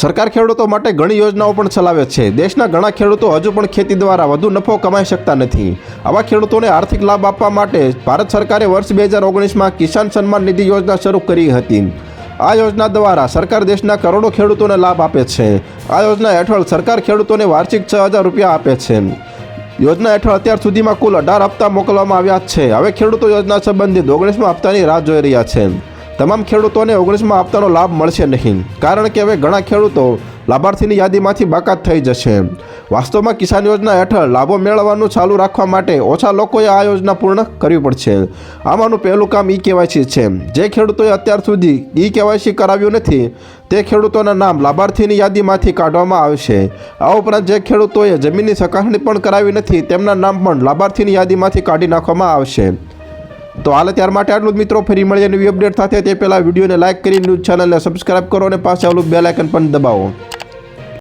સરકાર ખેડૂતો માટે ઘણી યોજનાઓ પણ ચલાવે છે। દેશના ઘણા ખેડૂતો હજુ પણ ખેતી દ્વારા વધુ નફો કમાઈ શકતા નથી। આવા ખેડૂતોને આર્થિક લાભ આપવા માટે ભારત સરકારે વર્ષ 2019માં કિસાન સન્માન નિધિ યોજના શરૂ કરી હતી। આ યોજના દ્વારા સરકાર દેશના કરોડો ખેડૂતોને લાભ આપે છે। આ યોજના હેઠળ સરકાર ખેડૂતોને વાર્ષિક 6,000 રૂપિયા આપે છે। યોજના હેઠળ અત્યાર સુધીમાં કુલ 18 હપ્તા મોકલવામાં આવ્યા છે। હવે ખેડૂતો યોજના સંબંધિત 19મા હપ્તાની રાહ જોઈ રહ્યા છે। તમામ ખેડૂતોને 19મા હપ્તાનો લાભ મળશે નહીં, કારણ કે હવે ઘણા ખેડૂતો લાભાર્થીની યાદીમાંથી બાકાત થઈ જશે। વાસ્તવમાં કિસાન યોજના હેઠળ લાભો મેળવવાનું ચાલુ રાખવા માટે ઓછા લોકોએ આ યોજના પૂર્ણ કરવી પડશે। આમાંનું પહેલું કામ ઈ-કેવાયસી છે। જે ખેડૂતોએ અત્યાર સુધી ઈ-કેવાયસી કરાવ્યું નથી તે ખેડૂતોના નામ લાભાર્થીની યાદીમાંથી કાઢવામાં આવશે। આ ઉપરાંત જે ખેડૂતોએ જમીનની ચકાસણી પણ કરાવી નથી તેમના નામ પણ લાભાર્થીની યાદીમાંથી કાઢી નાખવામાં આવશે। તો હાલ ત્યાર માટે આટલું જ મિત્રો। ફરી મળીએ નવી અપડેટ સાથે। તે પહેલાં વિડીયોને લાઇક કરી ન્યૂઝ ચેનલને સબસ્ક્રાઇબ કરો અને પાસે આવેલું બેલ આઇકન પણ દબાવો।